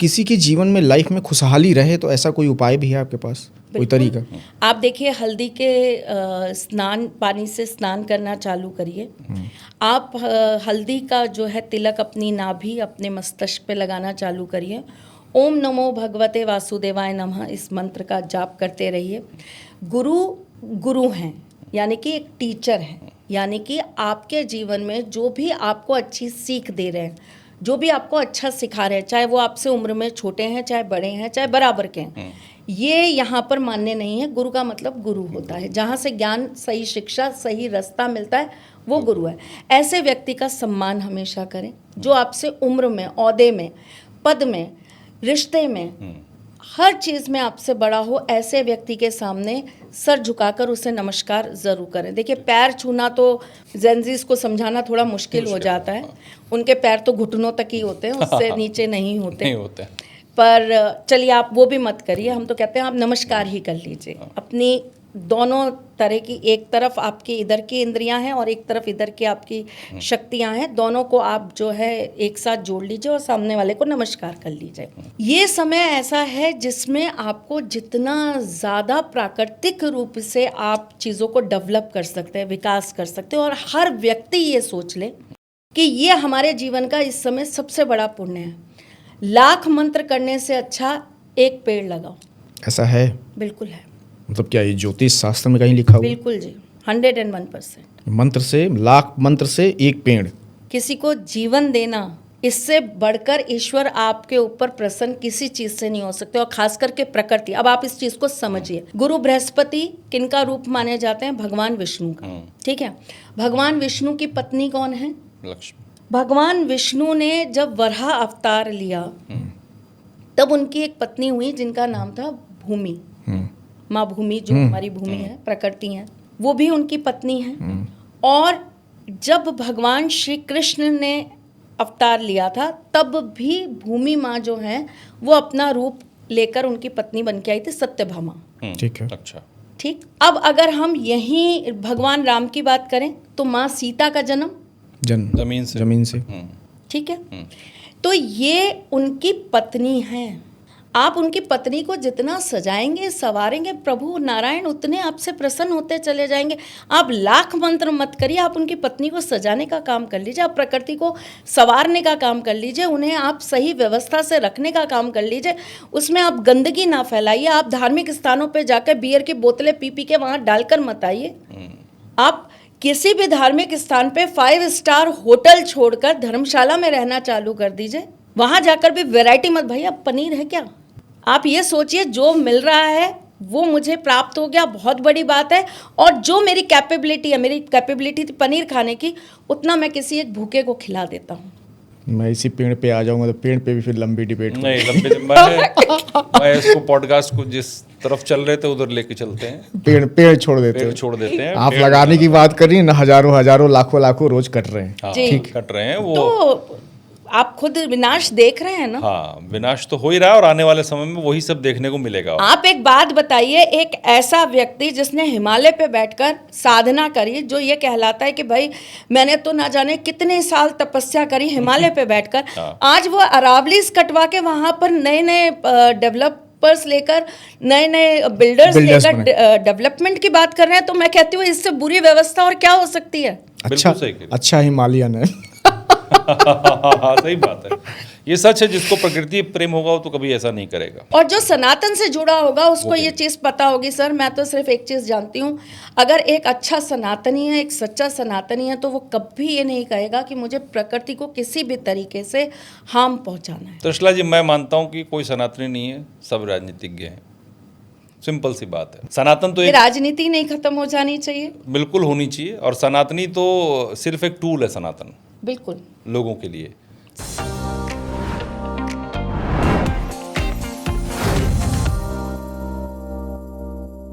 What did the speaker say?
किसी के जीवन में लाइफ में खुशहाली रहे तो ऐसा कोई उपाय भी है आपके पास, कोई तरीका? आप देखिए, हल्दी के स्नान, पानी से स्नान करना चालू करिए। आप हल्दी का जो है तिलक अपनी नाभि, अपने मस्तिष्क पे लगाना चालू करिए। ओम नमो भगवते वासुदेवाय नमः इस मंत्र का जाप करते रहिए। गुरु हैं, यानी कि एक टीचर हैं, यानी कि आपके जीवन में जो भी आपको अच्छी सीख दे रहे हैं, जो भी आपको अच्छा सिखा रहे हैं, चाहे वो आपसे उम्र में छोटे हैं, चाहे बड़े हैं, चाहे बराबर के हैं, ये यहाँ पर मान्य नहीं है। गुरु का मतलब गुरु होता है, जहाँ से ज्ञान, सही शिक्षा, सही रास्ता मिलता है, वो गुरु है। ऐसे व्यक्ति का सम्मान हमेशा करें जो आपसे उम्र में, ओहदे में, पद में, रिश्ते में, हर चीज़ में आपसे बड़ा हो। ऐसे व्यक्ति के सामने सर झुकाकर उसे नमस्कार ज़रूर करें। देखिए, पैर छूना तो जेंजीज को समझाना थोड़ा मुश्किल हो जाता है। उनके पैर तो घुटनों तक ही होते हैं, उससे नीचे नहीं होते। पर चलिए, आप वो भी मत करिए। हम तो कहते हैं आप नमस्कार ही कर लीजिए। अपनी दोनों तरह की, एक तरफ आपकी इधर की इंद्रियां हैं और एक तरफ इधर की आपकी शक्तियां हैं, दोनों को आप जो है एक साथ जोड़ लीजिए और सामने वाले को नमस्कार कर लीजिए। ये समय ऐसा है जिसमें आपको जितना ज़्यादा प्राकृतिक रूप से आप चीज़ों को डेवलप कर सकते हैं, विकास कर सकते हैं। और हर व्यक्ति ये सोच ले कि ये हमारे जीवन का इस समय सबसे बड़ा पुण्य है। लाख मंत्र करने से अच्छा एक पेड़ लगाओ। ऐसा है? बिल्कुल है। मतलब क्या ये ज्योतिष शास्त्र में कहीं लिखा हुआ? बिल्कुल जी, 101%। मंत्र से, लाख मंत्र से एक पेड़। किसी को जीवन देना, इससे बढ़कर ईश्वर आपके ऊपर प्रसन्न किसी चीज से नहीं हो सकते, और खास करके प्रकृति। अब आप इस चीज को समझिए। गुरु बृहस्पति किनका रूप माने जाते हैं? भगवान विष्णु का। ठीक है, भगवान विष्णु की पत्नी कौन है? लक्ष्मी। भगवान विष्णु ने जब वराह अवतार लिया तब उनकी एक पत्नी हुई जिनका नाम था भूमि, माँ भूमि, जो हमारी भूमि है, प्रकृति है, वो भी उनकी पत्नी है। और जब भगवान श्री कृष्ण ने अवतार लिया था तब भी भूमि माँ जो है वो अपना रूप लेकर उनकी पत्नी बन के आई थी, सत्यभामा। ठीक है, अच्छा, ठीक। अब अगर हम यहीं भगवान राम की बात करें तो माँ सीता का जन्म जमीन से। ठीक है, तो ये उनकी पत्नी है। आप उनकी पत्नी को जितना सजाएंगे, संवारेंगे, प्रभु नारायण उतने आपसे प्रसन्न होते चले जाएंगे। आप लाख मंत्र मत करिए, आप उनकी पत्नी को सजाने का काम कर लीजिए, आप प्रकृति को संवारने का काम कर लीजिए, उन्हें आप सही व्यवस्था से रखने का काम कर लीजिए। उसमें आप गंदगी ना फैलाइए। आप धार्मिक स्थानों पर जाकर बियर की बोतलें पी पी के वहाँ डालकर मत आइए। आप किसी भी धार्मिक स्थान पे 5 स्टार होटल छोड़कर धर्मशाला में रहना चालू कर दीजिए। वहाँ जाकर भी वैरायटी मत, भैया पनीर है क्या? आप ये सोचिए, जो मिल रहा है वो मुझे प्राप्त हो गया, बहुत बड़ी बात है। और जो मेरी कैपेबिलिटी है, मेरी कैपेबिलिटी थी पनीर खाने की, उतना मैं किसी एक भूखे को खिला देता हूँ। मैं इसी पेड़ पे आ जाऊंगा तो पेड़ पे भी फिर लंबी डिबेट नहीं, मैं इसको पॉडकास्ट को जिस तरफ चल रहे थे उधर लेके चलते हैं। पेड़ छोड़ देते हैं। आप लगाने की बात कर रही हैं ना, हजारों लाखों रोज कट रहे हैं। ठीक, कट रहे हैं वो तो आप खुद विनाश देख रहे हैं ना। हाँ, विनाश तो हो ही रहा है और आने वाले समय में वही सब देखने को मिलेगा। आप एक बात बताइए, एक ऐसा व्यक्ति जिसने हिमालय पे बैठकर साधना करी, जो ये कहलाता है कि भाई मैंने तो ना जाने कितने साल तपस्या करी हिमालय पे बैठकर, आज वो अरावलीज कटवा के वहां पर नए डेवलपर्स लेकर, नए बिल्डर्स लेकर डेवलपमेंट की बात कर रहे हैं। तो मैं कहती हूँ इससे बुरी व्यवस्था और क्या हो सकती है? अच्छा हिमालयन है। सही बात है, ये सच है। जिसको प्रकृति प्रेम होगा वो तो कभी ऐसा नहीं करेगा। और जो सनातन से जुड़ा होगा उसको ये चीज़ पता होगी। सर, मैं तो सिर्फ एक चीज़ जानती हूँ, अगर एक अच्छा सनातनी है, एक सच्चा सनातनी है, तो वो कभी ये नहीं कहेगा कि मुझे प्रकृति को किसी भी तरीके से हार्म पहुँचाना है। त्रिशला जी, मैं मानता हूँ कि कोई सनातनी नहीं है, सब राजनीतिज्ञ हैं। सिंपल सी बात है। सनातन तो राजनीति नहीं खत्म हो जानी चाहिए, बिल्कुल होनी चाहिए। और सनातनी तो सिर्फ एक टूल है, सनातन बिल्कुल लोगों के लिए।